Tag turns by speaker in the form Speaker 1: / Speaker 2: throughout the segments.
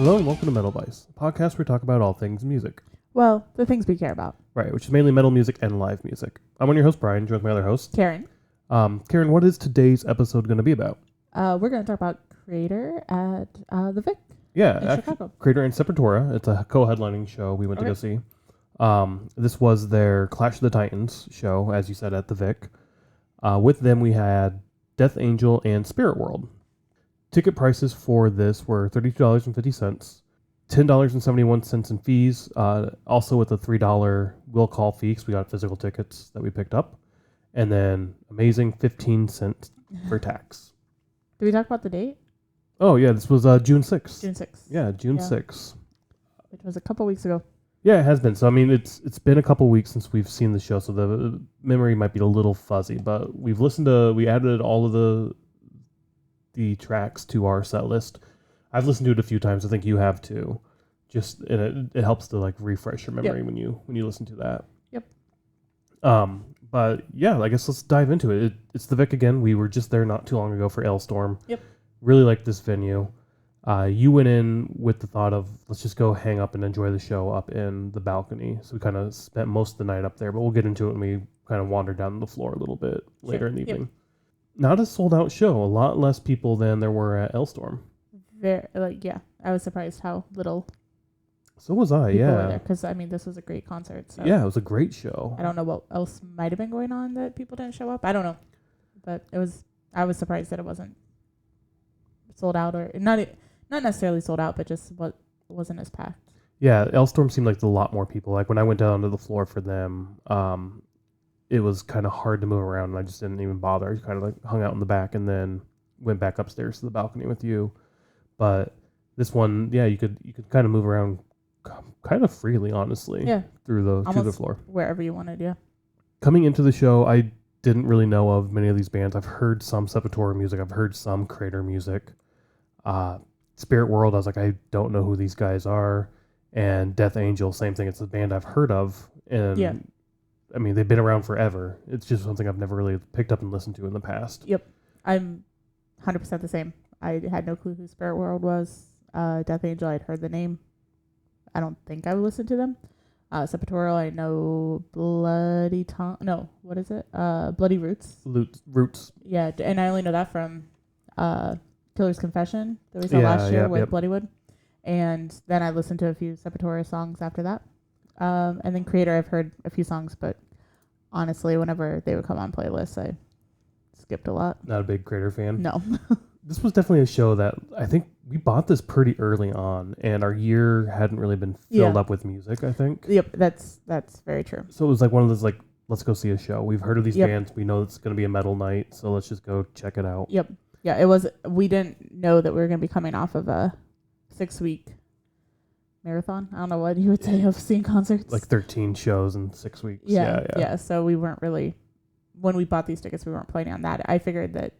Speaker 1: Hello and welcome to Metal Vice, a podcast where we talk about all things music.
Speaker 2: Well, the things we care about.
Speaker 1: Right, which is mainly metal music and live music. I'm one of your hosts, Brian, joined with my other host,
Speaker 2: Karen.
Speaker 1: Karen, what is today's episode going to be about?
Speaker 2: We're going to talk about Kreator at the Vic in Chicago.
Speaker 1: Kreator and Sepultura. It's a co-headlining show we went to go see. This was their Clash of the Titans show, as you said, at the Vic. With them, we had Death Angel and Spirtworld. Ticket prices for this were $32.50, $10.71 in fees, also with a $3 will call fee because we got physical tickets that we picked up, and then amazing 15 cents for tax.
Speaker 2: Did we talk about the date?
Speaker 1: Oh, yeah, this was June 6th.
Speaker 2: June 6th.
Speaker 1: Yeah, June 6th.
Speaker 2: Which was a couple weeks ago.
Speaker 1: Yeah, it has been. So, I mean, it's been a couple weeks since we've seen the show, so the memory might be a little fuzzy, but we added all of the tracks to our set list. I've listened to it a few times. I think you have too. And it helps to like refresh your memory when you listen to that.
Speaker 2: Yep.
Speaker 1: But yeah, I guess let's dive into it. It's the Vic again. We were just there not too long ago for Ailstorm.
Speaker 2: Yep.
Speaker 1: Really liked this venue. You went in with the thought of let's just go hang up and enjoy the show up in the balcony. So we kind of spent most of the night up there, but we'll get into it when we kind of wander down the floor a little bit later in the evening. Yep. Not a sold out show. A lot less people than there were at Ailstorm.
Speaker 2: I was surprised how little.
Speaker 1: So was I.
Speaker 2: People
Speaker 1: yeah.
Speaker 2: were there because I mean this was a great concert. So
Speaker 1: yeah, it was a great show.
Speaker 2: I don't know what else might have been going on that people didn't show up. I don't know, but it was. I was surprised that it wasn't sold out or not necessarily sold out, but just wasn't as packed.
Speaker 1: Yeah, Ailstorm seemed like a lot more people. Like when I went down to the floor for them, it was kind of hard to move around, and I just didn't even bother. I just kind of like hung out in the back and then went back upstairs to the balcony with you. But this one, yeah, you could kind of move around kind of freely, honestly.
Speaker 2: Yeah.
Speaker 1: Through the floor.
Speaker 2: Wherever you wanted, yeah.
Speaker 1: Coming into the show, I didn't really know of many of these bands. I've heard some Sepultura music. I've heard some Kreator music. Spirtworld, I was like, I don't know who these guys are. And Death Angel, same thing. It's a band I've heard of. And yeah. I mean, they've been around forever. It's just something I've never really picked up and listened to in the past.
Speaker 2: Yep. I'm 100% the same. I had no clue who Spirtworld was. Death Angel, I'd heard the name. I don't think I would listen to them. Sepultura, I know Bloody Tongue. No, what is it? Bloody Roots.
Speaker 1: Roots.
Speaker 2: Yeah, and I only know that from Killer's Confession that we saw last year with Bloodywood. And then I listened to a few Sepultura songs after that. And then Kreator, I've heard a few songs, but honestly, whenever they would come on playlists, I skipped a lot.
Speaker 1: Not a big Kreator fan?
Speaker 2: No.
Speaker 1: This was definitely a show that I think we bought this pretty early on, and our year hadn't really been filled up with music, I think.
Speaker 2: Yep, that's very true.
Speaker 1: So it was like one of those, like, let's go see a show. We've heard of these bands. We know it's going to be a metal night, so let's just go check it out.
Speaker 2: Yep. Yeah, it was. We didn't know that we were going to be coming off of a 6-week marathon. I don't know what you would say of seeing concerts.
Speaker 1: Like 13 shows in 6 weeks.
Speaker 2: Yeah. So we weren't really, when we bought these tickets, we weren't planning on that. I figured that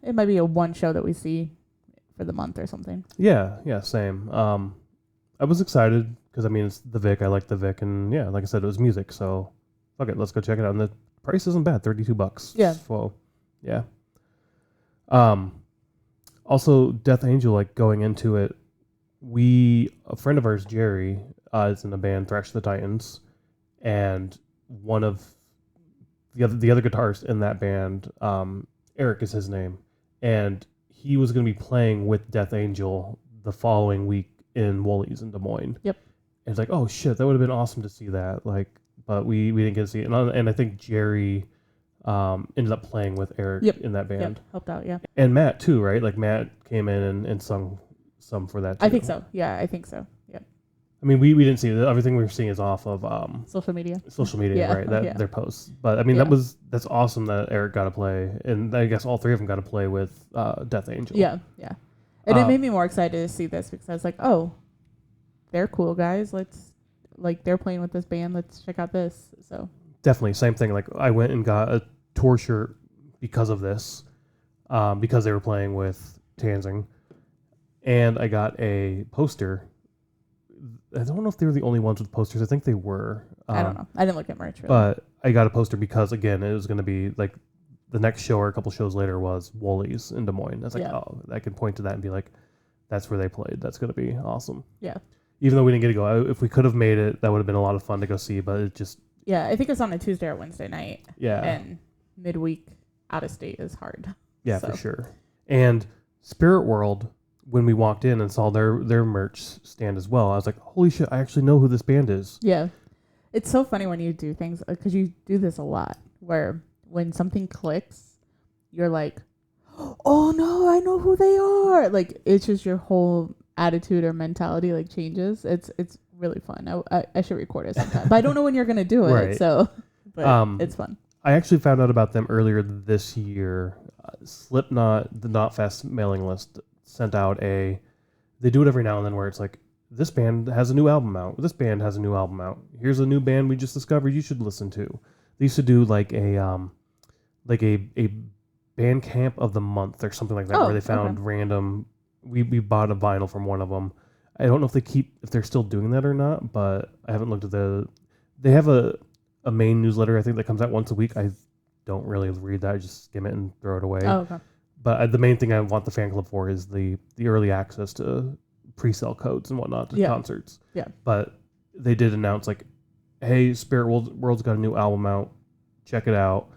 Speaker 2: it might be a one show that we see for the month or something. Yeah,
Speaker 1: same. I was excited because, I mean, it's the Vic. I like the Vic. And, yeah, like I said, it was music. So, fuck it, let's go check it out. And the price isn't bad, $32.
Speaker 2: Yeah.
Speaker 1: So, yeah. Also, Death Angel, like, going into it, a friend of ours, Jerry, is in the band Thrash the Titans, and one of the other guitarists in that band, Eric is his name, and he was going to be playing with Death Angel the following week in Woolies in Des Moines.
Speaker 2: Yep.
Speaker 1: And it's like, oh shit, that would have been awesome to see that. Like, but we didn't get to see it, and I think Jerry ended up playing with Eric in that band.
Speaker 2: Yep, helped out, yeah.
Speaker 1: And Matt too, right? Like Matt came in and sung some for that too.
Speaker 2: I think so. Yeah, I think so. Yeah.
Speaker 1: I mean, we didn't see it. Everything we were seeing is off of
Speaker 2: social media,
Speaker 1: right? Their posts. But I mean, that's awesome that Eric got to play, and I guess all three of them got to play with Death Angel.
Speaker 2: Yeah. And it made me more excited to see this because I was like, oh, they're cool guys. They're playing with this band. Let's check out this. So
Speaker 1: definitely same thing. Like I went and got a tour shirt because of this, because they were playing with Tanzing, and I got a poster. I don't know if they were the only ones with posters. I think they were.
Speaker 2: I don't know. I didn't look at merch. Really.
Speaker 1: But I got a poster because, again, it was going to be like the next show or a couple shows later was Woolies in Des Moines. I was like, oh, I can point to that and be like, that's where they played. That's going to be awesome.
Speaker 2: Yeah.
Speaker 1: Even though we didn't get to go, if we could have made it, that would have been a lot of fun to go see. But it just
Speaker 2: yeah, I think it's on a Tuesday or Wednesday night.
Speaker 1: Yeah,
Speaker 2: and midweek out of state is hard.
Speaker 1: Yeah, for sure. And Spirtworld, when we walked in and saw their merch stand as well, I was like, holy shit, I actually know who this band is.
Speaker 2: Yeah. It's so funny when you do things, because you do this a lot, where when something clicks, you're like, oh no, I know who they are. Like, it's just your whole attitude or mentality like changes. It's really fun. I should record it sometime. But I don't know when you're going to do it.
Speaker 1: Right.
Speaker 2: So, but it's fun.
Speaker 1: I actually found out about them earlier this year. Slipknot, the Knotfest mailing list, sent out they do it every now and then where it's like, this band has a new album out. This band has a new album out. Here's a new band we just discovered you should listen to. They used to do like a band camp of the month or something like that, where they found random. We bought a vinyl from one of them. I don't know if they're still doing that or not, but I haven't looked at they have a main newsletter, I think, that comes out once a week. I don't really read that. I just skim it and throw it away.
Speaker 2: Oh, okay.
Speaker 1: But the main thing I want the fan club for is the early access to pre-sale codes and whatnot to concerts.
Speaker 2: Yeah.
Speaker 1: But they did announce like, hey, Spirtworld's got a new album out. Check it out.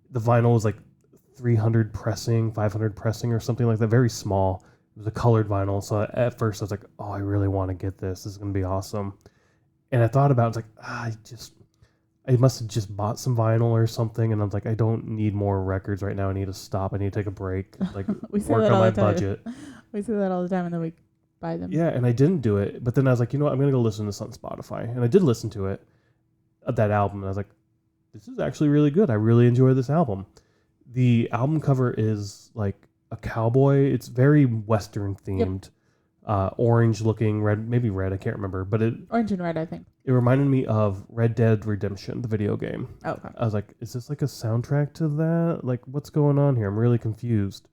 Speaker 1: The vinyl is like 300 pressing, 500 pressing or something like that. Very small. It was a colored vinyl. So at first I was like, oh, I really want to get this. This is going to be awesome. And I thought about it. I was like, I must have just bought some vinyl or something, and I was like, I don't need more records right now. I need to stop. I need to take a break. Like, work on my budget.
Speaker 2: We say that all the time, and then we buy them.
Speaker 1: Yeah, and I didn't do it. But then I was like, you know what? I'm going to go listen to this on Spotify. And I did listen to it, that album, and I was like, this is actually really good. I really enjoy this album. The album cover is like a cowboy. It's very Western themed. Yep. Orange looking, red, maybe red, I can't remember. But
Speaker 2: orange and red, I think.
Speaker 1: It reminded me of Red Dead Redemption, the video game.
Speaker 2: Oh, okay.
Speaker 1: I was like, is this like a soundtrack to that? Like, what's going on here? I'm really confused.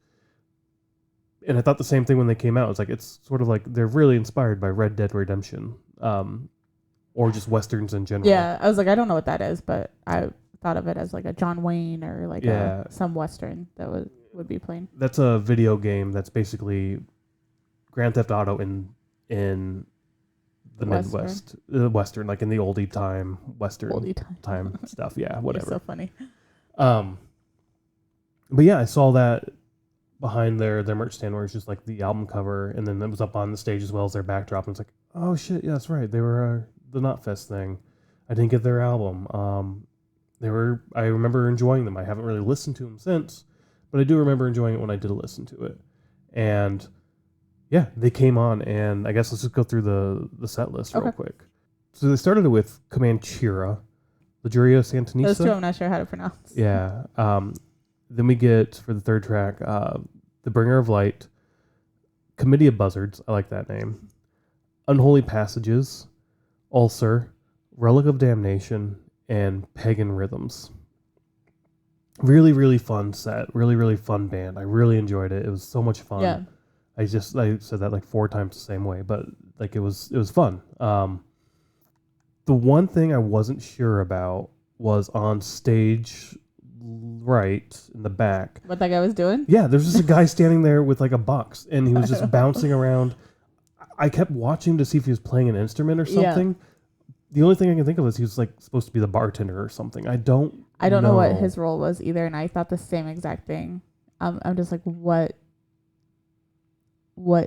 Speaker 1: And I thought the same thing when they came out. It's like, it's sort of like they're really inspired by Red Dead Redemption, or just Westerns in general.
Speaker 2: Yeah, I was like, I don't know what that is, but I thought of it as like a John Wayne or like some Western that would be playing.
Speaker 1: That's a video game that's basically Grand Theft Auto in the Midwest, Western, like in the oldie time, Western time stuff. Yeah, whatever.
Speaker 2: You're so funny.
Speaker 1: But yeah, I saw that behind their merch stand where it's just like the album cover, and then it was up on the stage as well as their backdrop, and it's like, oh shit, yeah, that's right. They were the Knotfest thing. I didn't get their album. I remember enjoying them. I haven't really listened to them since, but I do remember enjoying it when I did listen to it. And yeah, they came on, and I guess let's just go through the set list real quick. So they started it with Comanchera, Lujuria Santanisa.
Speaker 2: Those two I'm not sure how to pronounce.
Speaker 1: Yeah. Then we get, for the third track, The Bringer of Light, Committee of Buzzards, I like that name, Unholy Passages, Ulcer, Relic of Damnation, and Pagan Rhythms. Really, really fun set. Really, really fun band. I really enjoyed it. It was so much fun.
Speaker 2: Yeah.
Speaker 1: I said that like 4 times the same way, but like it was fun. The one thing I wasn't sure about was on stage right in the back.
Speaker 2: What that guy was doing?
Speaker 1: Yeah, there's just a guy standing there with like a box, and he was just bouncing around. I kept watching to see if he was playing an instrument or something. Yeah. The only thing I can think of is he was like supposed to be the bartender or something. I don't know
Speaker 2: what his role was either, and I thought the same exact thing. I'm just like, what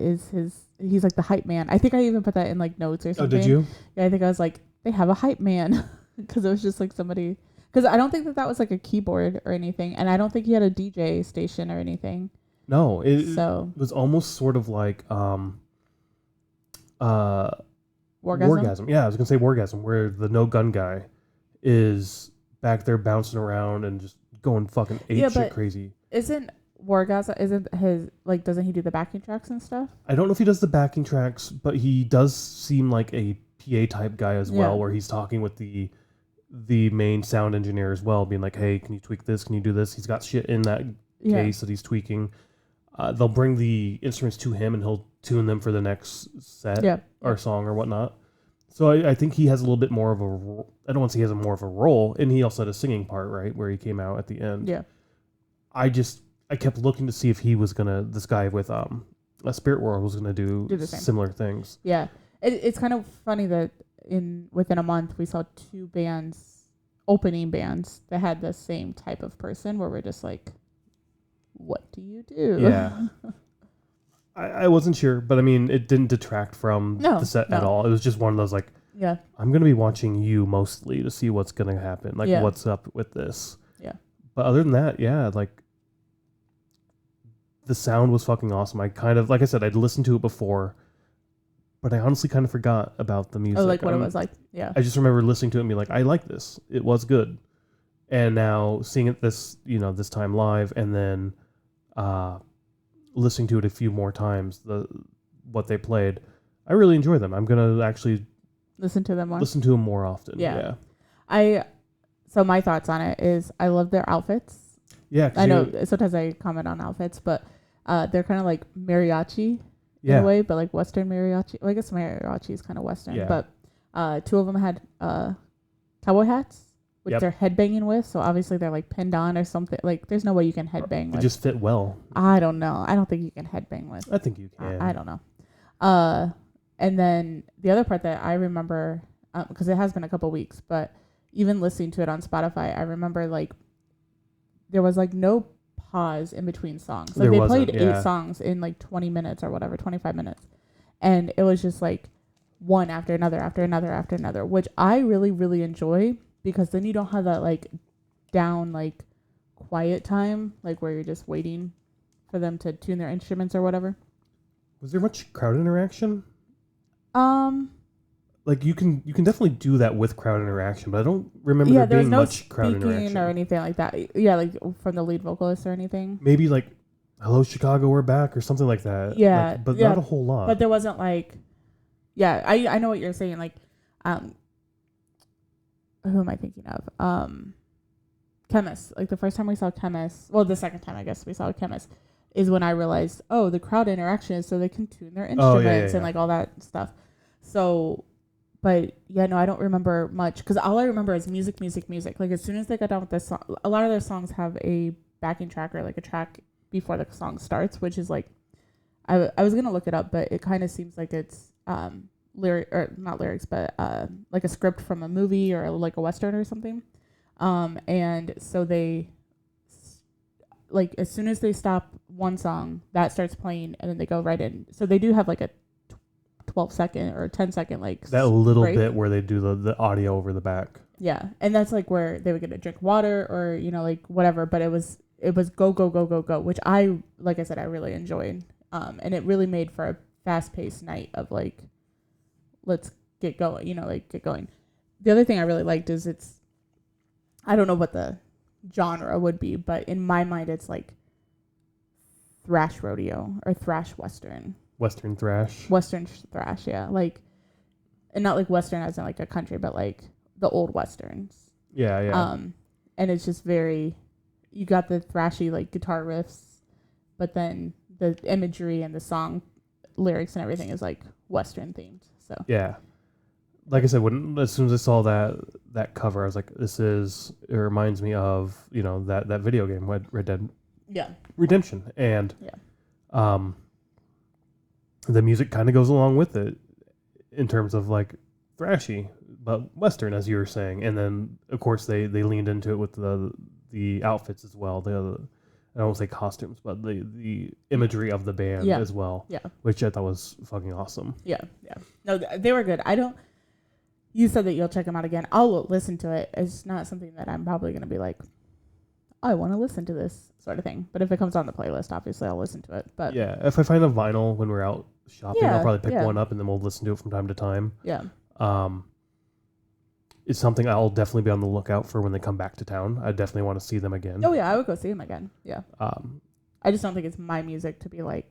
Speaker 2: is his? He's like the hype man. I think I even put that in like notes or something.
Speaker 1: Oh, did you?
Speaker 2: Yeah, I think I was like, they have a hype man, because it was just like somebody. Because I don't think that was like a keyboard or anything, and I don't think he had a DJ station or anything.
Speaker 1: No, it was almost sort of like Wargasm. Yeah, I was gonna say Wargasm, where the no gun guy is back there bouncing around and just going fucking shit crazy.
Speaker 2: Isn't his like? Doesn't he do the backing tracks and stuff?
Speaker 1: I don't know if he does the backing tracks, but he does seem like a PA type guy as well, where he's talking with the main sound engineer as well, being like, hey, can you tweak this? Can you do this? He's got shit in that case that he's tweaking. They'll bring the instruments to him, and he'll tune them for the next set or song or whatnot. So I think he has a little bit more of a... I don't want to say he has more of a role, and he also had a singing part, right, where he came out at the end.
Speaker 2: Yeah.
Speaker 1: I kept looking to see if he was this guy with Spirtworld was going to do
Speaker 2: the same.
Speaker 1: similar things.
Speaker 2: Yeah. It's kind of funny that within a month we saw 2 opening bands that had the same type of person where we're just like, what do you do?
Speaker 1: Yeah. I wasn't sure, but I mean, it didn't detract from the set at all. It was just one of those like,
Speaker 2: yeah,
Speaker 1: I'm going to be watching you mostly to see what's going to happen. Like, what's up with this?
Speaker 2: Yeah.
Speaker 1: But other than that, yeah, like, the sound was fucking awesome. I kind of, like I said, I'd listened to it before, but I honestly kind of forgot about the music.
Speaker 2: Oh, like what it was like. Yeah.
Speaker 1: I just remember listening to it and being like, I like this. It was good. And now seeing it this time live, and then listening to it a few more times, what they played, I really enjoy them. I'm gonna actually
Speaker 2: listen to them
Speaker 1: more often. Yeah.
Speaker 2: So my thoughts on it is I love their outfits.
Speaker 1: Yeah,
Speaker 2: I know sometimes I comment on outfits, but they're kind of like mariachi in a way, but like Western mariachi. Well, I guess mariachi is kind of Western, but 2 of them had cowboy hats, which they're headbanging with. So obviously they're like pinned on or something. Like there's no way you can headbang with.
Speaker 1: They just fit well.
Speaker 2: I don't know. I don't think you can headbang with.
Speaker 1: I think you can.
Speaker 2: I don't know. And then the other part that I remember, because it has been a couple weeks, but even listening to it on Spotify, I remember like there was like no pause in between songs. Like they played 8 songs in like 20 minutes or whatever, 25 minutes. And it was just like one after another, after another, after another, which I really, really enjoy, because then you don't have that like down, like quiet time, like where you're just waiting for them to tune their instruments or whatever.
Speaker 1: Was there much crowd interaction? Like you can definitely do that with crowd interaction, but I don't remember there being much crowd interaction
Speaker 2: or anything like that. Yeah, like from the lead vocalist or anything.
Speaker 1: Maybe like, "Hello, Chicago, we're back" or something like that.
Speaker 2: Yeah,
Speaker 1: like, but not a whole lot.
Speaker 2: But there wasn't like, I know what you're saying. Like, who am I thinking of? Chemist. Like the first time we saw Chemist, well, the second time I guess we saw Chemist, is when I realized, the crowd interaction is so they can tune their instruments and like all that stuff. So. But yeah, no, I don't remember much, because all I remember is music. Like as soon as they got done with this song, a lot of their songs have a backing track or like a track before the song starts, which is like, I was gonna look it up, but it kind of seems like it's lyric, or not lyrics, but like a script from a movie or like a Western or something. And so they like as soon as they stop one song, that starts playing, and then they go right in. So they do have like a 12-second or 10-second like
Speaker 1: that little break. Bit where they do the audio over the back.
Speaker 2: Yeah, and that's like where they would get a drink water or like whatever. But it was go, which I, like I said, I really enjoyed. And it really made for a fast-paced night of like, let's get going. Like get going. The other thing I really liked is I don't know what the genre would be, but in my mind it's like thrash rodeo or thrash western.
Speaker 1: Western thrash,
Speaker 2: yeah. Like, and not like Western as in like a country, but like the old Westerns.
Speaker 1: Yeah.
Speaker 2: And it's just very, you got the thrashy like guitar riffs, but then the imagery and the song lyrics and everything is like Western themed. So
Speaker 1: yeah, like I said, as soon as I saw that cover, I was like, it reminds me of that video game, Red Dead Redemption, and the music kind of goes along with it in terms of like thrashy, but Western, as you were saying. And then of course they leaned into it with the outfits as well. I don't want to say costumes, but the imagery of the band as well. Yeah. Which I thought was fucking awesome.
Speaker 2: Yeah. Yeah. No, they were good. You said that you'll check them out again. I'll listen to it. It's not something that I'm probably going to be like, I want to listen to this sort of thing. But if it comes on the playlist, obviously I'll listen to it. But
Speaker 1: yeah, if I find a vinyl when we're out shopping, I'll probably pick one up and then we'll listen to it from time to time.
Speaker 2: Yeah.
Speaker 1: It's something I'll definitely be on the lookout for when they come back to town. I definitely want to see them again.
Speaker 2: Oh yeah, I would go see them again. Yeah. I just don't think it's my music to be like,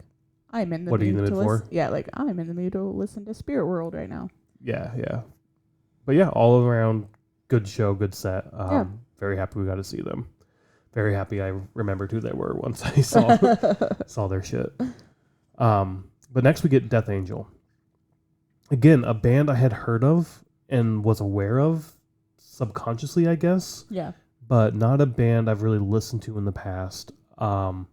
Speaker 2: I'm in the
Speaker 1: mood. What are you in the mood for?
Speaker 2: Yeah, like I'm in the mood to listen to Spirtworld right now.
Speaker 1: Yeah. But yeah, all around good show, good set. Very happy we got to see them. Very happy I remembered who they were once I saw their shit. But next we get Death Angel. Again, a band I had heard of and was aware of subconsciously, I guess.
Speaker 2: Yeah.
Speaker 1: But not a band I've really listened to in the past. And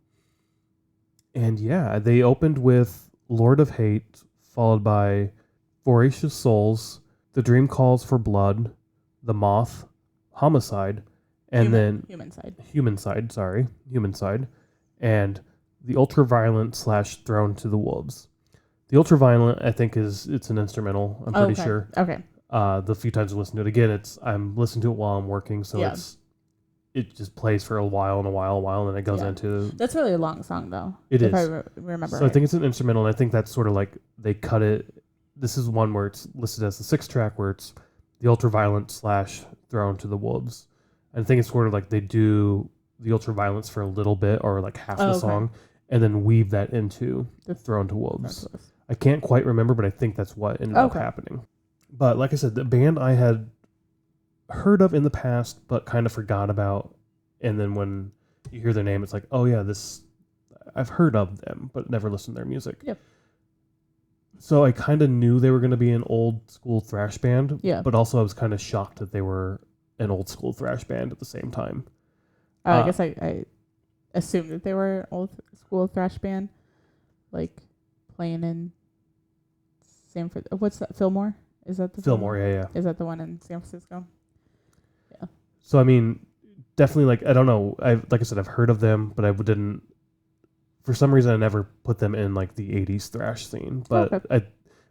Speaker 1: yeah, they opened with Lord of Hate, followed by Voracious Souls, The Dream Calls for Blood, The Moth, Homicide, and then
Speaker 2: Human
Speaker 1: Side, and the Ultraviolent / Thrown to the Wolves. The Ultraviolent, I think, it's an instrumental. I'm pretty sure.
Speaker 2: Okay.
Speaker 1: The few times I listen to it again, I'm listening to it while I'm working, so it just plays for a while, and then it goes into.
Speaker 2: That's really a long song, though.
Speaker 1: It is.
Speaker 2: If I remember.
Speaker 1: So right. I think it's an instrumental, and I think that's sort of like they cut it. This is one where it's listed as the 6th track, where it's the Ultraviolent / Thrown to the Wolves. I think it's sort of like they do the Ultraviolence for a little bit, or like half the song, and then weave that into the Thrown to Wolves. I can't quite remember, but I think that's what ended up happening. But like I said, the band I had heard of in the past, but kind of forgot about. And then when you hear their name, it's like, oh yeah, I've heard of them, but never listened to their music.
Speaker 2: Yep.
Speaker 1: So I kind of knew they were going to be an old school thrash band.
Speaker 2: Yeah.
Speaker 1: But also I was kind of shocked that they were an old school thrash band at the same time.
Speaker 2: I guess I assumed that they were an old school thrash band, like playing in what's that? Fillmore? Is that the
Speaker 1: Fillmore? Yeah.
Speaker 2: Is that the one in San Francisco? Yeah.
Speaker 1: So I mean, definitely, like, I don't know. Like I said, I've heard of them, but I didn't. For some reason, I never put them in like the '80s thrash scene. But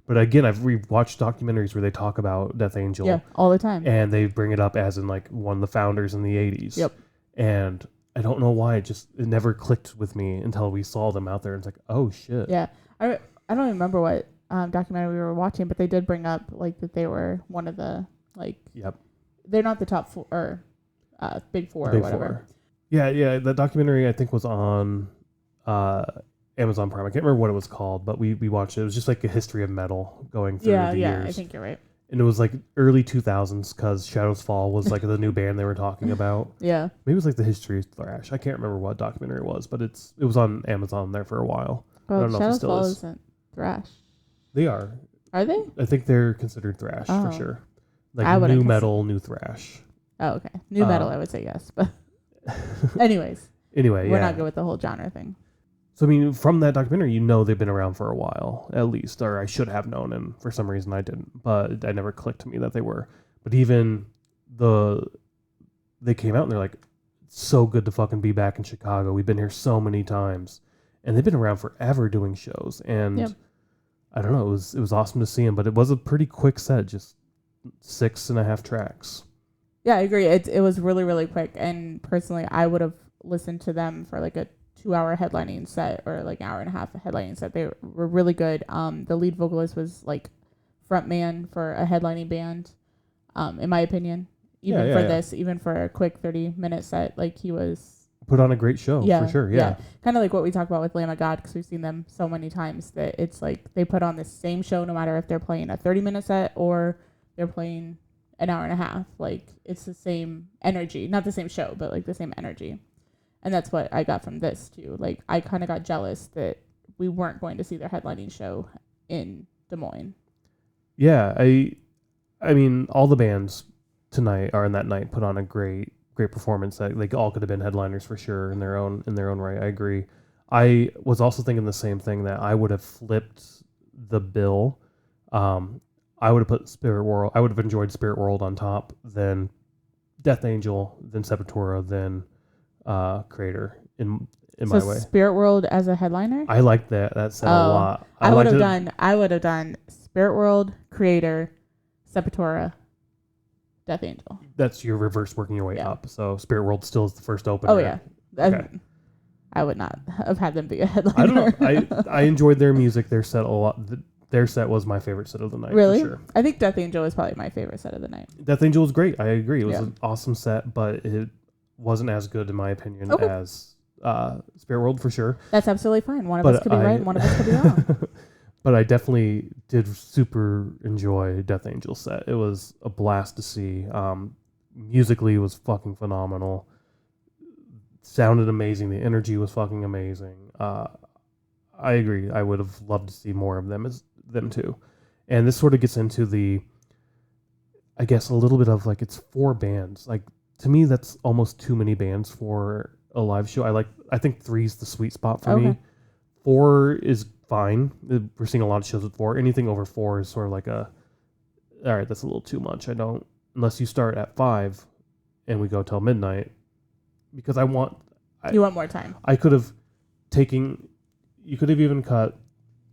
Speaker 1: but again, I've rewatched documentaries where they talk about Death Angel.
Speaker 2: Yeah, all the time.
Speaker 1: And they bring it up as in like one of the founders in the '80s.
Speaker 2: Yep.
Speaker 1: And I don't know why it never clicked with me until we saw them out there. And it's like, oh shit.
Speaker 2: Yeah, I don't even remember what documentary we were watching, but they did bring up like that they were one of the like.
Speaker 1: Yep.
Speaker 2: They're not the top 4 or big 4 or whatever.
Speaker 1: 4. Yeah. The documentary I think was on Amazon Prime. I can't remember what it was called, but we watched it. It was just like a history of metal going through the years.
Speaker 2: Yeah, I think you're right.
Speaker 1: And it was like early 2000s because Shadows Fall was like the new band they were talking about.
Speaker 2: Yeah.
Speaker 1: Maybe it was like the history of thrash. I can't remember what documentary it was, but it was on Amazon there for a while.
Speaker 2: Well,
Speaker 1: I don't know
Speaker 2: Shadows
Speaker 1: if it still
Speaker 2: Fall
Speaker 1: is.
Speaker 2: isn't thrash.
Speaker 1: They are.
Speaker 2: Are they?
Speaker 1: I think they're considered thrash for sure. Like new metal, new thrash.
Speaker 2: Oh, okay. New metal, I would say yes, but anyways.
Speaker 1: Anyway,
Speaker 2: we're not good with the whole genre thing.
Speaker 1: So, I mean, from that documentary, they've been around for a while, at least, or I should have known, and for some reason I didn't, but I never clicked to me that they were. But even they came out and they're like, it's so good to fucking be back in Chicago. We've been here so many times. And they've been around forever doing shows. And I don't know, it was awesome to see them, but it was a pretty quick set, just 6.5 tracks. Yeah,
Speaker 2: I agree. It was really, really quick. And personally, I would have listened to them for like a 2-hour headlining set or like an hour and a half headlining set. They were really good. The lead vocalist was like front man for a headlining band, in my opinion. Even for a quick 30-minute set, like he was
Speaker 1: put on a great show for sure. Yeah.
Speaker 2: Kind of like what we talk about with Lamb of God, because we've seen them so many times that it's like they put on the same show no matter if they're playing a 30-minute set or they're playing an hour and a half. Like it's the same energy, not the same show, but like the same energy. And that's what I got from this, too. Like, I kind of got jealous that we weren't going to see their headlining show in Des Moines.
Speaker 1: Yeah, I mean, all the bands tonight or in that night put on a great performance. They all could have been headliners for sure in their own right. I agree. I was also thinking the same thing, that I would have flipped the bill. I would have put Spirtworld. I would have enjoyed Spirtworld on top, then Death Angel, then Sepultura, then Kreator in my way.
Speaker 2: Spirtworld as a headliner?
Speaker 1: I liked that set a lot.
Speaker 2: I would have done Spirtworld, Kreator, Sepultura, Death Angel.
Speaker 1: That's your reverse working your way up. So Spirtworld still is the first opener.
Speaker 2: Oh yeah. Okay. I would not have had them be a headliner.
Speaker 1: I don't know. I enjoyed their music, their set a lot. Their set was my favorite set of the night.
Speaker 2: Really?
Speaker 1: For sure.
Speaker 2: I think Death Angel was probably my favorite set of the night.
Speaker 1: Death Angel was great. I agree. It was an awesome set, but it wasn't as good, in my opinion, as Spirtworld for sure.
Speaker 2: That's absolutely fine. One of us could be right and one of us could be wrong.
Speaker 1: But I definitely did super enjoy Death Angel's set. It was a blast to see. Musically, it was fucking phenomenal. Sounded amazing. The energy was fucking amazing. I agree. I would have loved to see more of them too. And this sort of gets into I guess, a little bit of like, it's 4 bands. Like, to me, that's almost too many bands for a live show. I think 3 is the sweet spot for me. 4 is fine. We're seeing a lot of shows with 4. Anything over 4 is sort of like all right, that's a little too much. Unless you start at 5 and we go till midnight, because you want
Speaker 2: more time.
Speaker 1: I could have you could have even cut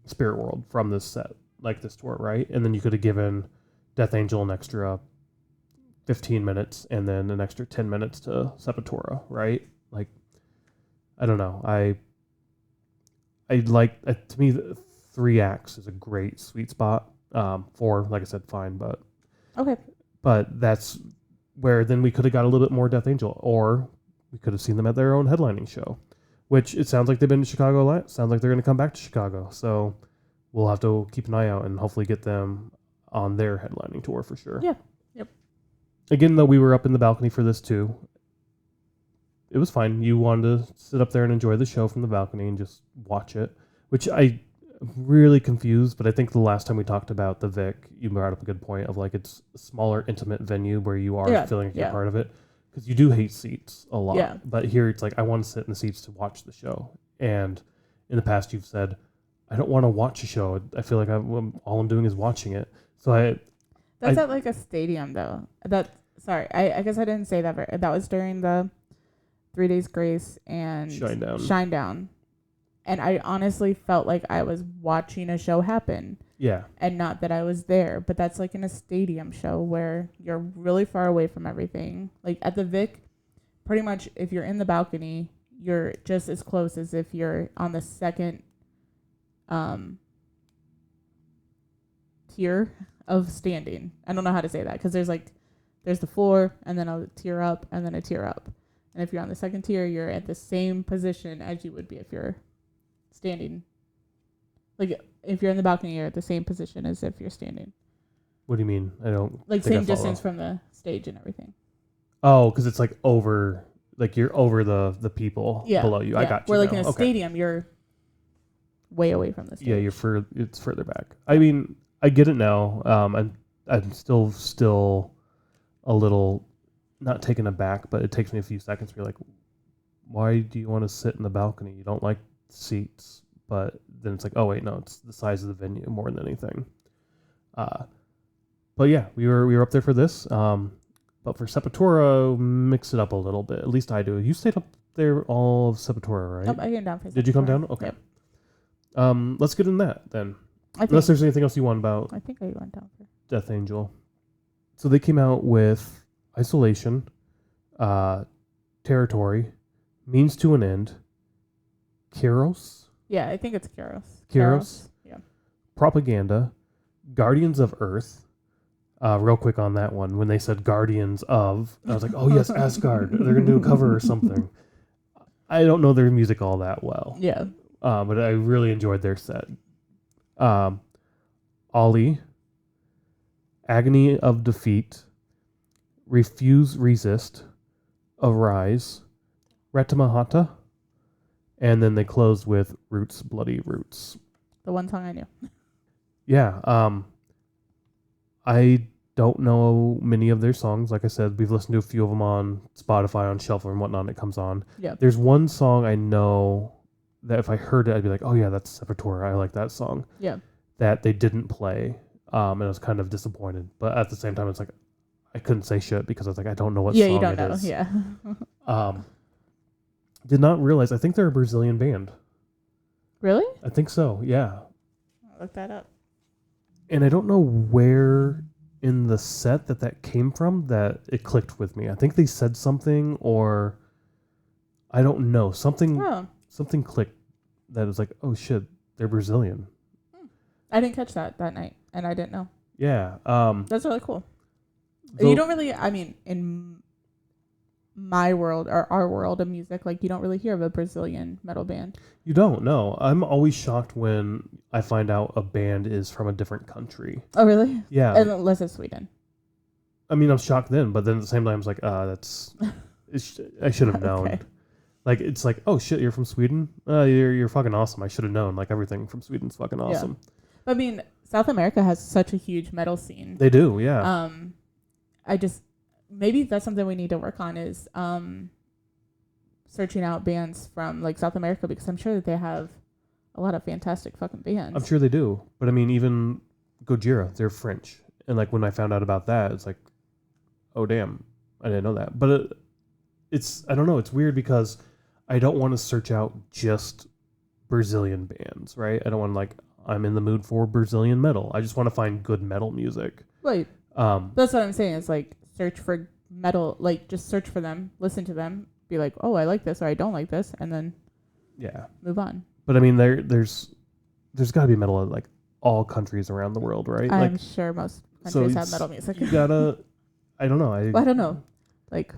Speaker 1: Spirtworld from this set, like this tour, right? And then you could have given Death Angel an extra 15 minutes and then an extra 10 minutes to Sepultura, right? Like, I don't know. To me, 3 acts is a great sweet spot. 4, like I said, fine, but
Speaker 2: okay.
Speaker 1: But that's where then we could have got a little bit more Death Angel, or we could have seen them at their own headlining show, which it sounds like they've been to Chicago a lot. Sounds like they're going to come back to Chicago. So we'll have to keep an eye out and hopefully get them on their headlining tour for sure.
Speaker 2: Yeah. Yep.
Speaker 1: Again, though, we were up in the balcony for this too. It was fine. You wanted to sit up there and enjoy the show from the balcony and just watch it, which I'm really confused. But I think the last time we talked about the Vic, you brought up a good point of like it's a smaller, intimate venue where you are feeling like you're part of it. Because you do hate seats a lot. Yeah. But here it's like, I want to sit in the seats to watch the show. And in the past you've said, I don't want to watch a show. I feel like all I'm doing is watching it. So
Speaker 2: That's at like a stadium though. I guess I didn't say that. That was during the 3 Days Grace and Shinedown. And I honestly felt like I was watching a show happen.
Speaker 1: Yeah.
Speaker 2: And not that I was there. But that's like in a stadium show where you're really far away from everything. Like at the Vic, pretty much if you're in the balcony, you're just as close as if you're on the second tier of standing. I don't know how to say that because there's the floor and then a tier up and then a tier up. And if you're on the second tier, you're at the same position as you would be if you're standing. Like if you're in the balcony, you're at the same position as if you're standing.
Speaker 1: What do you mean? I don't
Speaker 2: like same distance from the stage and everything.
Speaker 1: Oh, because it's like over, like you're over the people below you. Yeah. I got you.
Speaker 2: Where like in a stadium, you're way away from the stage.
Speaker 1: Yeah, it's further back. I mean, I get it now. I'm still a little not taken aback, but it takes me a few seconds to be like, why do you want to sit in the balcony? You don't like seats. But then it's like, oh wait, no, it's the size of the venue more than anything. But yeah, we were up there for this. But for Sepultura, mix it up a little bit. At least I do. You stayed up there all of Sepultura, right?
Speaker 2: Nope, I came down for Sepultura.
Speaker 1: Did you come down? Okay. Yep. Let's get in that then. Unless there's anything else you want about.
Speaker 2: I think I went down for
Speaker 1: Death Angel. So they came out with Isolation, Territory, Means to an End, Kairos.
Speaker 2: Yeah, I think it's Kairos.
Speaker 1: Kairos.
Speaker 2: Yeah.
Speaker 1: Propaganda, Guardians of Earth. Real quick on that one, when they said Guardians of, I was like, oh yes, Asgard. They're going to do a cover or something. I don't know their music all that well.
Speaker 2: Yeah.
Speaker 1: But I really enjoyed their set. Ollie, Agony of Defeat, Refuse Resist, Arise, Retamahata, and then they closed with Roots, Bloody Roots.
Speaker 2: The one song I knew.
Speaker 1: Yeah. I don't know many of their songs. Like I said, we've listened to a few of them on Spotify, on Shuffle and whatnot. It comes on.
Speaker 2: Yeah.
Speaker 1: There's one song I know that if I heard it, I'd be like, oh yeah, that's Sepultura. I like that song.
Speaker 2: Yeah.
Speaker 1: That they didn't play. And I was kind of disappointed. But at the same time, it's like, I couldn't say shit because I was like, I don't know what song it is.
Speaker 2: Yeah, you don't know. Yeah.
Speaker 1: Did not realize. I think they're a Brazilian band.
Speaker 2: Really?
Speaker 1: I think so. Yeah.
Speaker 2: I'll look that up.
Speaker 1: And I don't know where in the set that came from that it clicked with me. I think they said something, or I don't know, something clicked that was like, oh shit, they're Brazilian.
Speaker 2: I didn't catch that night, and I didn't know.
Speaker 1: Yeah.
Speaker 2: That's really cool. You don't really, I mean, in my world or our world of music, like you don't really hear of a Brazilian metal band.
Speaker 1: You don't, no. I'm always shocked when I find out a band is from a different country.
Speaker 2: Oh, really?
Speaker 1: Yeah.
Speaker 2: Unless it's Sweden.
Speaker 1: I mean, I'm shocked then, but then at the same time, I was like, I should have known.
Speaker 2: Okay.
Speaker 1: Like, it's like, oh shit, you're from Sweden? You're fucking awesome. I should have known. Like, everything from Sweden's fucking awesome.
Speaker 2: Yeah. I mean, South America has such a huge metal scene.
Speaker 1: They do, yeah.
Speaker 2: Maybe that's something we need to work on is searching out bands from like South America, because I'm sure that they have a lot of fantastic fucking bands.
Speaker 1: I'm sure they do. But I mean, even Gojira, they're French. And like when I found out about that, it's like, oh, damn, I didn't know that. But it's, I don't know, it's weird because I don't want to search out just Brazilian bands, right? I don't want to like, I'm in the mood for Brazilian metal. I just want to find good metal music.
Speaker 2: Right. That's what I'm saying. It's like search for metal, like just search for them, listen to them, be like, oh, I like this or I don't like this, and then move on.
Speaker 1: But I mean, there's got to be metal in like all countries around the world, right?
Speaker 2: I'm
Speaker 1: like,
Speaker 2: sure most countries have metal music.
Speaker 1: You gotta, I don't know.
Speaker 2: I don't know. Like,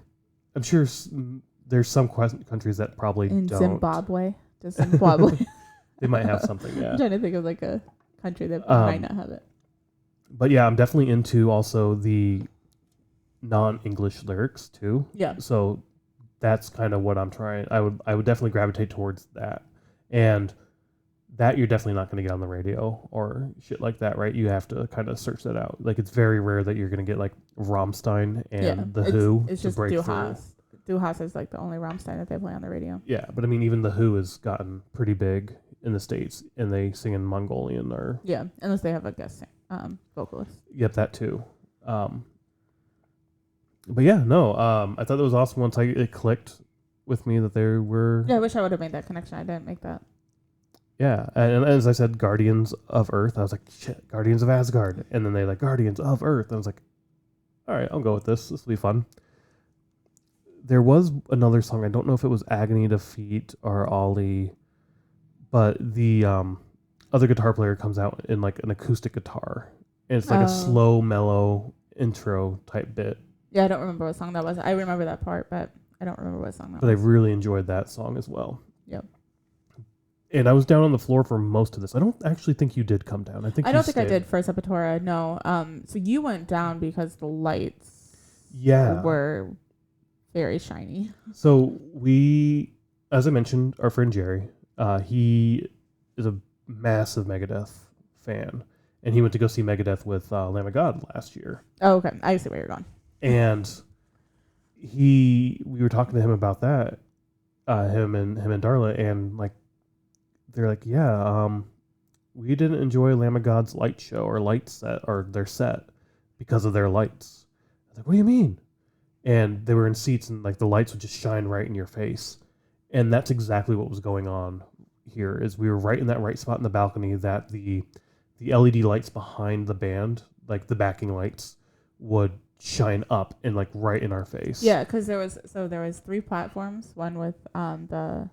Speaker 1: I'm sure there's some countries that probably
Speaker 2: in
Speaker 1: don't.
Speaker 2: Zimbabwe. Does Zimbabwe?
Speaker 1: They might have something, yeah.
Speaker 2: I'm trying to think of like a country that might not have it.
Speaker 1: But yeah, I'm definitely into also the non-English lyrics too.
Speaker 2: Yeah.
Speaker 1: So that's kind of what I'm trying. I would definitely gravitate towards that. And that you're definitely not going to get on the radio or shit like that, right? You have to kind of search that out. Like it's very rare that you're going to get like Rammstein and The Who
Speaker 2: it's
Speaker 1: to
Speaker 2: just
Speaker 1: break
Speaker 2: Du
Speaker 1: through.
Speaker 2: Hast. Du Hast is like the only Rammstein that they play on the radio.
Speaker 1: Yeah, but I mean, even The Who has gotten pretty big in the States, and they sing in Mongolian or...
Speaker 2: Yeah, unless they have a guest vocalist.
Speaker 1: Yep, that too. But yeah, no, I thought that was awesome once it clicked with me that there were...
Speaker 2: Yeah, I wish I would have made that connection. I didn't make that.
Speaker 1: Yeah, and as I said, Guardians of Earth, I was like, shit, Guardians of Asgard. And then they like, Guardians of Earth. I was like, all right, I'll go with this. This will be fun. There was another song. I don't know if it was Agony Defeat or Ollie, but the other guitar player comes out in like an acoustic guitar. And it's like a slow, mellow intro type bit.
Speaker 2: Yeah, I don't remember what song that was. I remember that part, but I don't remember what song that was.
Speaker 1: But I really enjoyed that song as well.
Speaker 2: Yep.
Speaker 1: And I was down on the floor for most of this. I don't actually think you did come down. I don't think
Speaker 2: I did for Sepultura. No. So you went down because the lights were very shiny.
Speaker 1: So we, as I mentioned, our friend Jerry, he is a massive Megadeth fan. And he went to go see Megadeth with Lamb of God last year.
Speaker 2: Oh, okay. I see where you're going.
Speaker 1: And we were talking to him about that, him and Darla, and like, they're like, yeah, we didn't enjoy Lamb of God's light show or light set or their set because of their lights. I was like, what do you mean? And they were in seats and like the lights would just shine right in your face. And that's exactly what was going on here is we were right in that right spot in the balcony that the LED lights behind the band, like the backing lights, would shine up and like right in our face.
Speaker 2: Yeah, because there was 3 platforms, one with the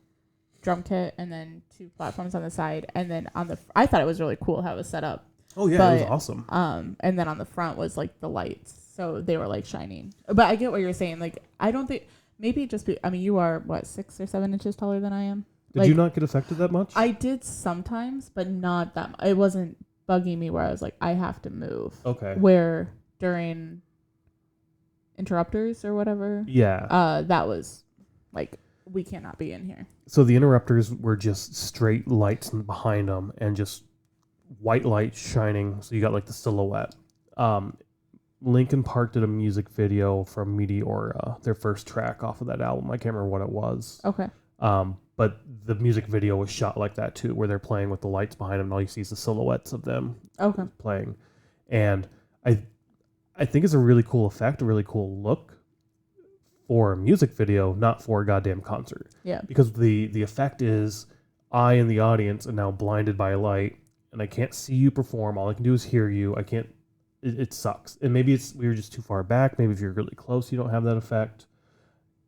Speaker 2: drum kit and then 2 platforms on the side, and then I thought it was really cool how it was set up.
Speaker 1: Oh yeah, it was awesome.
Speaker 2: And then on the front was like the lights, so they were like shining. But I get what you're saying. Like I don't think maybe just I mean you are what 6 or 7 inches taller than I am.
Speaker 1: Did you not get affected that much?
Speaker 2: I did sometimes, but not that much. It wasn't bugging me where I was like I have to move.
Speaker 1: Okay.
Speaker 2: Where during interrupters or whatever.
Speaker 1: Yeah.
Speaker 2: That was like we cannot be in here.
Speaker 1: So the interrupters were just straight lights behind them and just white light shining. So you got like the silhouette. Linkin Park did a music video from Meteora, their first track off of that album. I can't remember what it was.
Speaker 2: Okay.
Speaker 1: But the music video was shot like that too, where they're playing with the lights behind them and all you see is the silhouettes of them playing. And I think it's a really cool effect, a really cool look for a music video, not for a goddamn concert.
Speaker 2: Yeah. Because
Speaker 1: the effect is I in the audience am now blinded by a light and I can't see you perform. All I can do is hear you. I can't, it sucks. And maybe we were just too far back. Maybe if you're really close, you don't have that effect.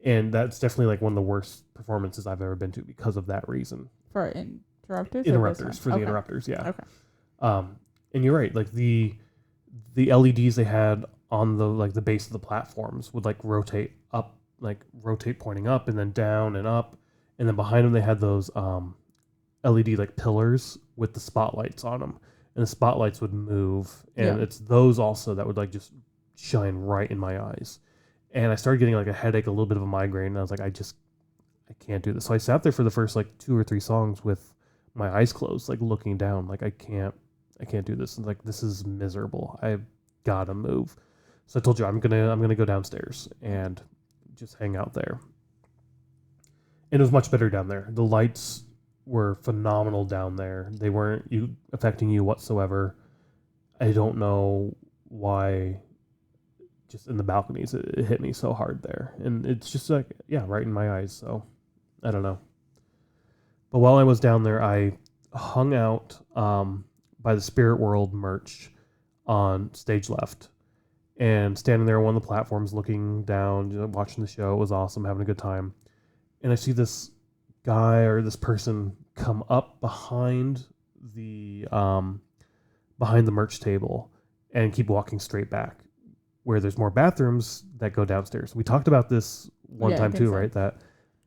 Speaker 1: And that's definitely like one of the worst performances I've ever been to because of that reason.
Speaker 2: For interrupters?
Speaker 1: Interrupters, for the interrupters, yeah.
Speaker 2: Okay.
Speaker 1: And you're right, like the LEDs they had on the base of the platforms would like rotate up, like rotate pointing up and then down and up. And then behind them they had those LED like pillars with the spotlights on them. And the spotlights would move. And it's those also that would like just shine right in my eyes. And I started getting like a headache, a little bit of a migraine. And I was like, I can't do this. So I sat there for the first like 2 or 3 songs with my eyes closed, like looking down, like I can't do this. And like, this is miserable. I've got to move. So I told you I'm gonna go downstairs and just hang out there. And it was much better down there. The lights were phenomenal down there. They weren't affecting you whatsoever. I don't know why. Just in the balconies, it hit me so hard there, and it's just like, yeah, right in my eyes. So I don't know. But while I was down there, I hung out by the Spirit World merch on stage left, and standing there on one of the platforms, looking down, watching the show. It was awesome, having a good time. And I see this guy or this person come up behind the merch table and keep walking straight back, where there's more bathrooms that go downstairs. We talked about this one time too, right? That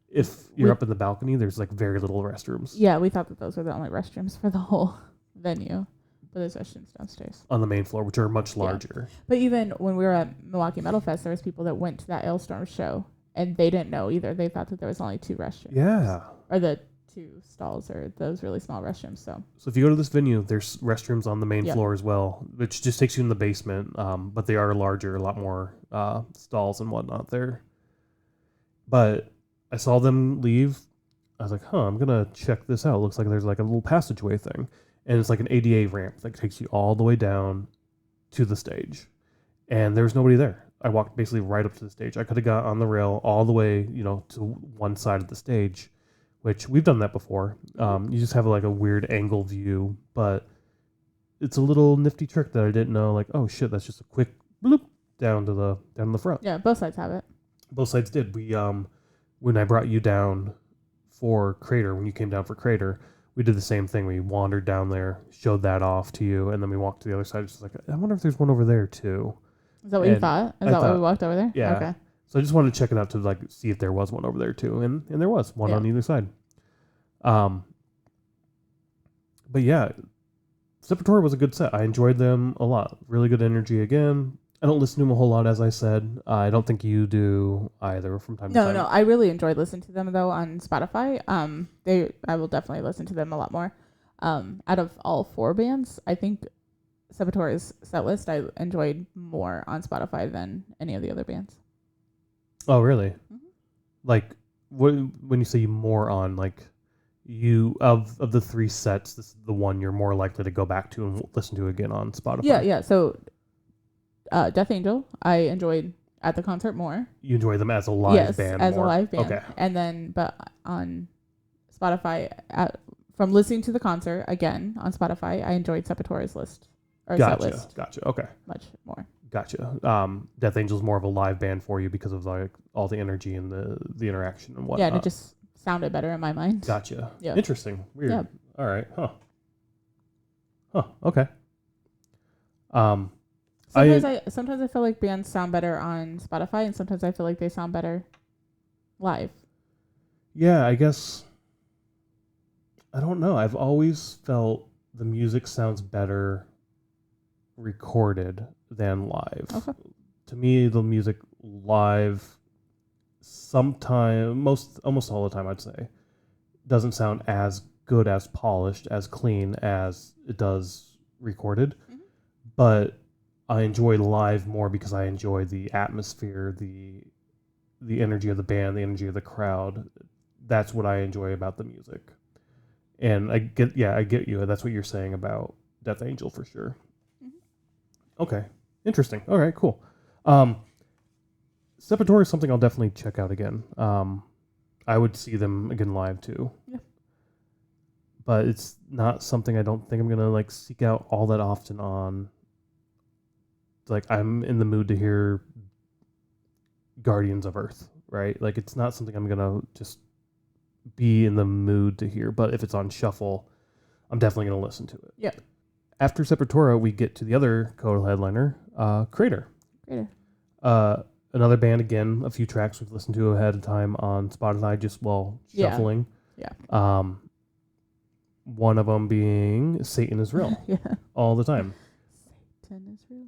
Speaker 1: if you're up in the balcony, there's like very little restrooms.
Speaker 2: Yeah, we thought that those were the only restrooms for the whole venue. But there's restrooms downstairs.
Speaker 1: On the main floor, which are much larger.
Speaker 2: Yeah. But even when we were at Milwaukee Metal Fest, there was people that went to that Ailstorm show, and they didn't know either. They thought that there was only 2 restrooms.
Speaker 1: Yeah.
Speaker 2: Or the 2 stalls, or those really small restrooms. So
Speaker 1: if you go to this venue, there's restrooms on the main floor as well, which just takes you in the basement. But they are larger, a lot more stalls and whatnot there. But I saw them leave. I was like, I'm going to check this out. It looks like there's like a little passageway thing. And it's like an ADA ramp that takes you all the way down to the stage. And there was nobody there. I walked basically right up to the stage. I could have got on the rail all the way, to one side of the stage, which we've done that before. You just have like a weird angle view, but it's a little nifty trick that I didn't know. Like, oh shit, that's just a quick bloop down to the front.
Speaker 2: Yeah, both sides have it.
Speaker 1: Both sides did. We when I brought you down for Kreator, when you came down for Kreator, we did the same thing. We wandered down there, showed that off to you, and then we walked to the other side. Just like, I wonder if there's one over there too.
Speaker 2: Is that what you thought? Is that why we walked over there?
Speaker 1: Yeah.
Speaker 2: Okay.
Speaker 1: So I just wanted to check it out to like see if there was one over there too, and there was one on either side. But yeah, Sepultura was a good set. I enjoyed them a lot. Really good energy again. I don't listen to them a whole lot, as I said. I don't think you do either from time to time.
Speaker 2: No, I really enjoyed listening to them though on Spotify. I will definitely listen to them a lot more. Out of all 4 bands, I think Sepultura's set list I enjoyed more on Spotify than any of the other bands.
Speaker 1: Oh, really?
Speaker 2: Mm-hmm.
Speaker 1: Like, when you say more on, like, you of the 3 sets, this is the one you're more likely to go back to and listen to again on Spotify.
Speaker 2: Yeah. So, Death Angel, I enjoyed at the concert more.
Speaker 1: You enjoy them as a live band more?
Speaker 2: As a live band. Okay. And then, but on Spotify, from listening to the concert again on Spotify, I enjoyed Sepultura's list. Set list.
Speaker 1: Gotcha. Okay.
Speaker 2: Much more.
Speaker 1: Gotcha. Death Angel's more of a live band for you because of like all the energy and the interaction and whatnot.
Speaker 2: Yeah, and it just sounded better in my mind.
Speaker 1: Gotcha.
Speaker 2: Yeah.
Speaker 1: Interesting. Weird.
Speaker 2: Yeah.
Speaker 1: All right. Okay.
Speaker 2: Sometimes I feel like bands sound better on Spotify, and sometimes I feel like they sound better live.
Speaker 1: Yeah, I guess. I don't know. I've always felt the music sounds better recorded than live.
Speaker 2: Okay.
Speaker 1: To me, the music live almost all the time, I'd say, doesn't sound as good, as polished, as clean as it does recorded. Mm-hmm. But I enjoy live more because I enjoy the atmosphere, the energy of the band, the energy of the crowd. That's what I enjoy about the music. And I get you. That's what you're saying about Death Angel for sure. Mm-hmm. Okay. Interesting. All right, cool. Sepultura is something I'll definitely check out again. I would see them again live too. Yeah. But it's not something I don't think I'm going to like seek out all that often on. Like, I'm in the mood to hear Guardians of Earth, right? Like, it's not something I'm going to just be in the mood to hear. But if it's on shuffle, I'm definitely going to listen to it.
Speaker 2: Yeah.
Speaker 1: After Sepultura, we get to the other co-headliner, Kreator. Another band, again, a few tracks we've listened to ahead of time on Spotify, just while shuffling.
Speaker 2: Yeah.
Speaker 1: One of them being Satan is Real.
Speaker 2: Yeah.
Speaker 1: All the time.
Speaker 2: Satan is real.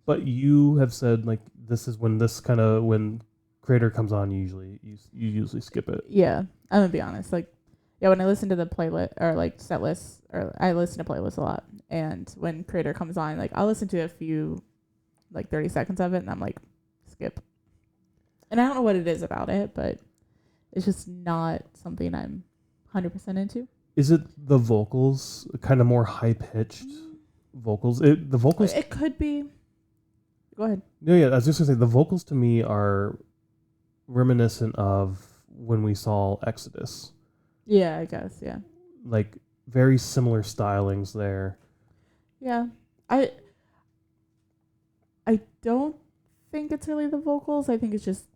Speaker 1: But you have said, like, this is when Kreator comes on, you usually skip it.
Speaker 2: Yeah. I'm going to be honest. Like, yeah, when I listen to the playlist or like set lists, or I listen to playlists a lot, and when Kreator comes on, like, I'll listen to a few, like 30 seconds of it, and I'm like, skip. And I don't know what it is about it, but it's just not something I'm 100% into.
Speaker 1: Is it the vocals, kind of more high pitched vocals? The vocals.
Speaker 2: It could be. Go ahead.
Speaker 1: No, yeah, I was just gonna say the vocals to me are reminiscent of when we saw Exodus.
Speaker 2: Yeah, I guess. Yeah.
Speaker 1: Like very similar stylings there.
Speaker 2: Yeah, I don't think it's really the vocals. I think it's just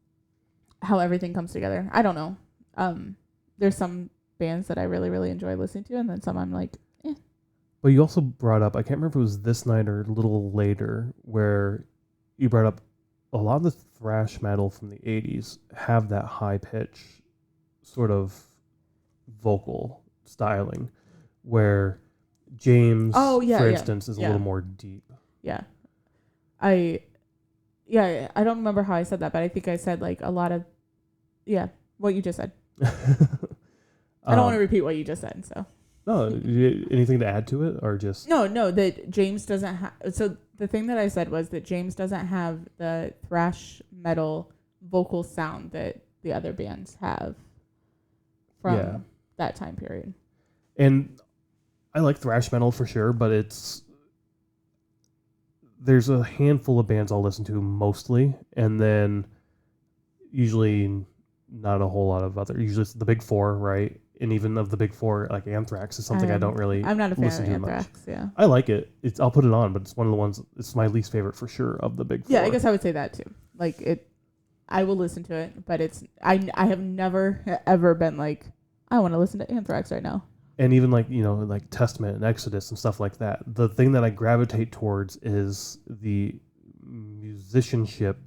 Speaker 2: how everything comes together. I don't know. There's some bands that I really, really enjoy listening to, and then some I'm like, eh.
Speaker 1: But you also brought up, I can't remember if it was this night or a little later, where you brought up a lot of the thrash metal from the 80s have that high pitch sort of vocal styling, where James, for instance, is a little more deep.
Speaker 2: Yeah. I don't remember how I said that, but I think I said like a lot of, what you just said. I don't want to repeat what you just said, so.
Speaker 1: No, anything to add to it, or just?
Speaker 2: No, that James doesn't have, so the thing that I said was that James doesn't have the thrash metal vocal sound that the other bands have from that time period.
Speaker 1: And I like thrash metal for sure, but there's a handful of bands I'll listen to mostly, and then usually not a whole lot of other. Usually it's the big four, right? And even of the big four, like Anthrax is something I don't really.
Speaker 2: I'm not a fan
Speaker 1: listen
Speaker 2: of
Speaker 1: to
Speaker 2: Anthrax.
Speaker 1: much.
Speaker 2: Yeah,
Speaker 1: I like it. I'll put it on, but it's one of the ones. It's my least favorite for sure of the big four.
Speaker 2: Yeah, I guess I would say that too. Like it, I will listen to it, but I have never ever been like I want to listen to Anthrax right now.
Speaker 1: And even like like Testament and Exodus and stuff like that. The thing that I gravitate towards is the musicianship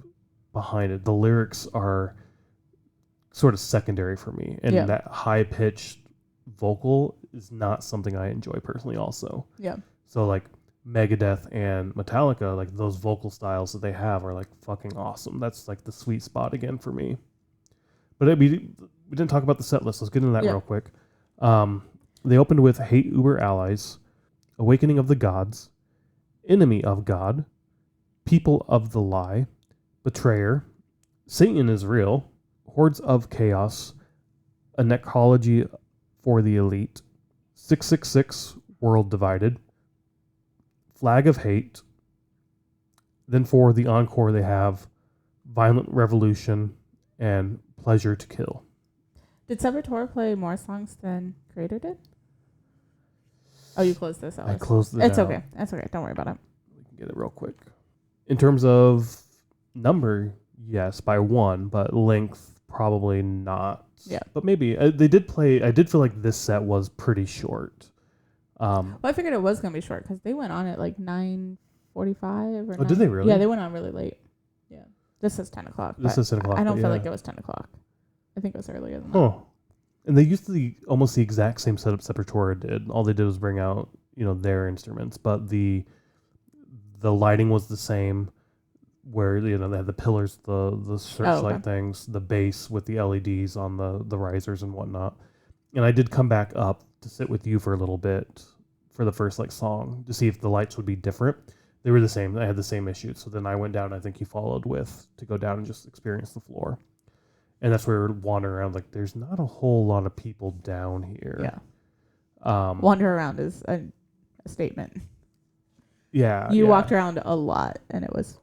Speaker 1: behind it. The lyrics are sort of secondary for me, and that high pitched vocal is not something I enjoy personally also.
Speaker 2: Yeah. So
Speaker 1: like Megadeth and Metallica, like those vocal styles that they have are like fucking awesome. That's like the sweet spot again for me. But we didn't talk about the set list. Let's get into that real quick. They opened with Hate Uber Allies, Awakening of the Gods, Enemy of God, People of the Lie, Betrayer, Satan is Real, Hordes of Chaos, A Necrology for the Elite, 666 World Divided, Flag of Hate. Then for the encore they have Violent Revolution and Pleasure to Kill.
Speaker 2: Did Sepultura play more songs than Kreator did? Oh, you closed this out.
Speaker 1: I closed it out.
Speaker 2: It's okay. That's okay. Don't worry about it.
Speaker 1: We can get it real quick. In terms of number, yes, by one, but length, probably not.
Speaker 2: Yeah.
Speaker 1: But maybe. They did play. I did feel like this set was pretty short.
Speaker 2: Well, I figured it was going to be short because they went on at like 9:45 or 9.
Speaker 1: Did they really?
Speaker 2: Yeah, they went on really late. Yeah. This is 10 o'clock.
Speaker 1: This is 10 o'clock.
Speaker 2: I don't feel like it was 10 o'clock. I think it was earlier than that.
Speaker 1: Oh. And they used almost the exact same setup Sepultura did. All they did was bring out, their instruments, but the lighting was the same. Where they had the pillars, the searchlight things, the bass with the LEDs on the risers and whatnot. And I did come back up to sit with you for a little bit for the first song to see if the lights would be different. They were the same. I had the same issues. So then I went down. I think you followed to go down and just experience the floor. And that's where we would wander around. Like, there's not a whole lot of people down here.
Speaker 2: Yeah. Wander around is a statement.
Speaker 1: Yeah.
Speaker 2: You walked around a lot, and it was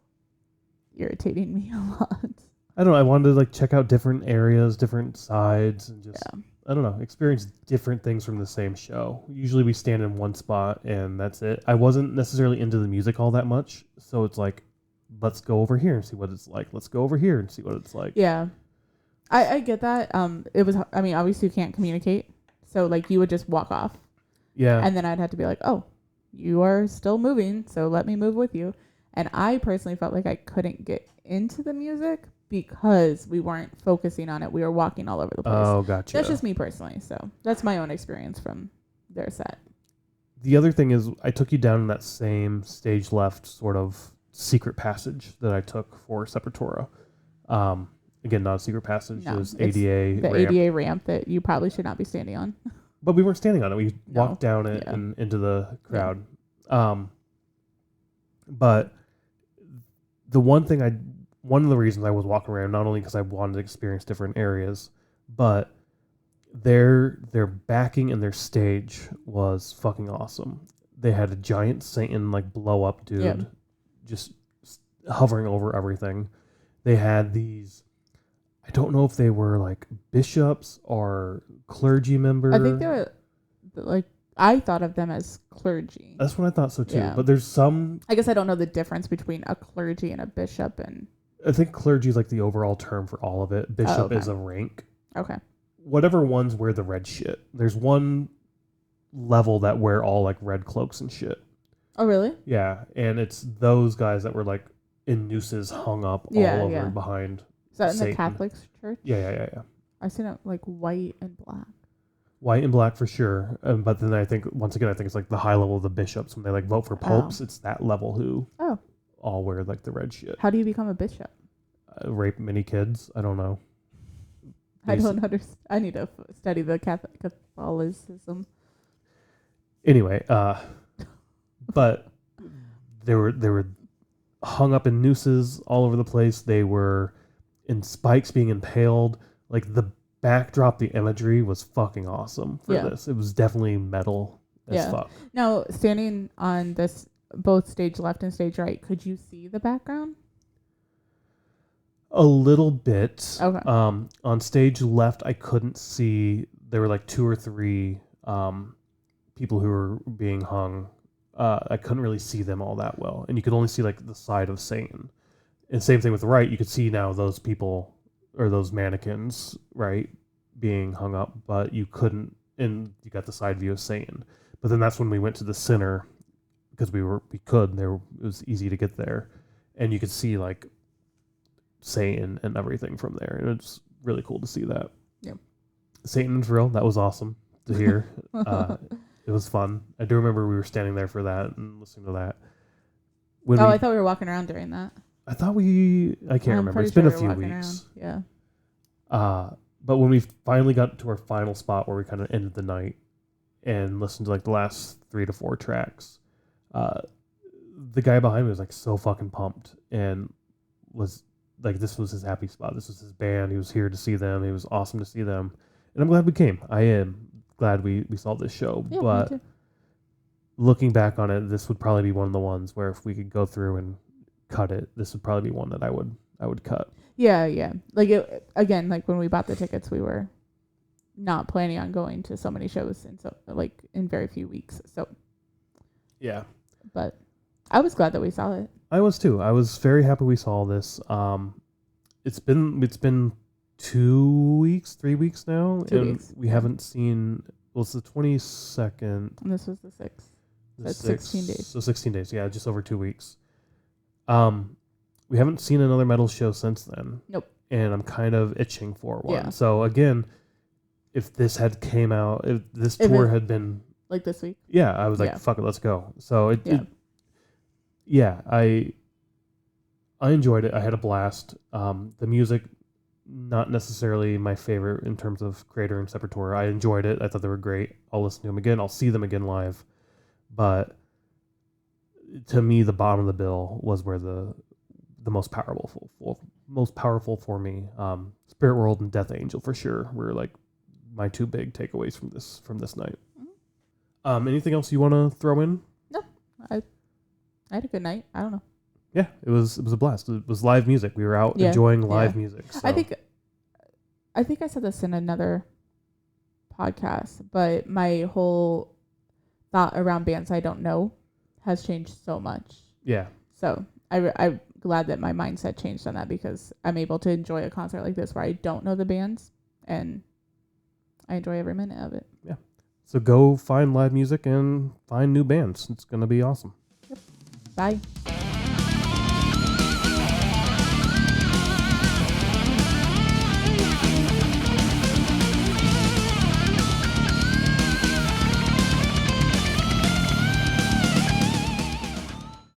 Speaker 2: irritating me a lot.
Speaker 1: I don't know. I wanted to check out different areas, different sides, and just I don't know, experience different things from the same show. Usually we stand in one spot and that's it. I wasn't necessarily into the music all that much, so it's like, let's go over here and see what it's like. Let's go over here and see what it's like.
Speaker 2: Yeah. I get that. It was, obviously you can't communicate. So you would just walk off.
Speaker 1: Yeah.
Speaker 2: And then I'd have to be like, oh, you are still moving, so let me move with you. And I personally felt like I couldn't get into the music because we weren't focusing on it. We were walking all over the place.
Speaker 1: Oh, gotcha.
Speaker 2: That's just me personally. So that's my own experience from their set.
Speaker 1: The other thing is I took you down in that same stage left sort of secret passage that I took for Sepultura. Again, not a secret passage.
Speaker 2: No,
Speaker 1: it was ADA
Speaker 2: the
Speaker 1: ramp.
Speaker 2: ADA ramp that you probably should not be standing on.
Speaker 1: But we weren't standing on it. We walked down it and into the crowd. Yeah. But one of the reasons I was walking around, not only because I wanted to experience different areas, but their backing and their stage was fucking awesome. They had a giant Satan like blow up dude, just hovering over everything. They had these. I don't know if they were like bishops or clergy members.
Speaker 2: I think they were like, I thought of them as clergy.
Speaker 1: That's what I thought so too.
Speaker 2: Yeah.
Speaker 1: But there's some.
Speaker 2: I guess I don't know the difference between a clergy and a bishop. And
Speaker 1: I think clergy is like the overall term for all of it. Bishop is a rank.
Speaker 2: Okay.
Speaker 1: Whatever ones wear the red shit. There's one level that wear all like red cloaks and shit.
Speaker 2: Oh, really?
Speaker 1: Yeah. And it's those guys that were like in nooses hung up all over behind.
Speaker 2: Is that in
Speaker 1: Satan.
Speaker 2: the Catholic church?
Speaker 1: Yeah.
Speaker 2: I've seen it like white and black.
Speaker 1: White and black for sure. But then I think, once again, I think it's like the high level of the bishops. When they like vote for popes, it's that level who all wear like the red shit.
Speaker 2: How do you become a bishop?
Speaker 1: Rape many kids? I don't know.
Speaker 2: I don't understand. I need to study the Catholicism.
Speaker 1: Anyway, but they were hung up in nooses all over the place. They were in spikes being impaled. Like the backdrop, the imagery was fucking awesome for this. It was definitely metal as fuck.
Speaker 2: Now, standing on this, both stage left and stage right, could you see the background?
Speaker 1: A little bit.
Speaker 2: Okay.
Speaker 1: On stage left, I couldn't see. There were like 2 or 3 people who were being hung. I couldn't really see them all that well, and you could only see like the side of Satan. And same thing with the right. You could see now those people or those mannequins, right, being hung up, but you couldn't. And you got the side view of Satan. But then that's when we went to the center because it was easy to get there, and you could see like Satan and everything from there, and it's really cool to see that.
Speaker 2: Yep.
Speaker 1: Satan for real, that was awesome to hear. It was fun. I do remember we were standing there for that and listening to that.
Speaker 2: I thought we were walking around during that.
Speaker 1: I can't remember. It's been a few weeks.
Speaker 2: Around.
Speaker 1: Yeah. But when we finally got to our final spot where we kind of ended the night and listened to like the last 3 to 4 tracks, the guy behind me was like so fucking pumped and was like, this was his happy spot. This was his band. He was here to see them. It was awesome to see them. And I'm glad we came. I am glad we saw this show.
Speaker 2: Yeah,
Speaker 1: but looking back on it, this would probably be one of the ones where if we could go through and cut it, this would probably be one that I would cut.
Speaker 2: Yeah. Like again, like when we bought the tickets, we were not planning on going to so many shows in very few weeks. So
Speaker 1: yeah.
Speaker 2: But I was glad that we saw it.
Speaker 1: I was too. I was very happy we saw this. It's been 2 weeks, 3 weeks now,
Speaker 2: 2
Speaker 1: and
Speaker 2: weeks.
Speaker 1: We haven't seen. Well, it's the 22nd.
Speaker 2: And this was the 6th. That's 16 days.
Speaker 1: So 16 days. Yeah, just over 2 weeks. We haven't seen another metal show since then.
Speaker 2: Nope.
Speaker 1: And I'm kind of itching for one.
Speaker 2: Yeah.
Speaker 1: So again, if this had came out, if this tour had been
Speaker 2: like this week,
Speaker 1: yeah, I was like, fuck it, let's go. So I enjoyed it. I had a blast. The music, not necessarily my favorite in terms of Kreator and Sepultura. I enjoyed it. I thought they were great. I'll listen to them again. I'll see them again live. But to me, the bottom of the bill was where the most powerful for me. Spirtworld and Death Angel for sure were like my 2 big takeaways from this night. Mm-hmm. Anything else you want to throw in?
Speaker 2: No, I had a good night. I don't know.
Speaker 1: Yeah, it was a blast. It was live music. We were out enjoying live music. So.
Speaker 2: I think I said this in another podcast, but my whole thought around bands I don't know has changed so much. Yeah. So I'm glad that my mindset changed on that because I'm able to enjoy a concert like this where I don't know the bands and I enjoy every minute of it.
Speaker 1: Yeah. So go find live music and find new bands. It's going to be awesome.
Speaker 2: Yep. Bye.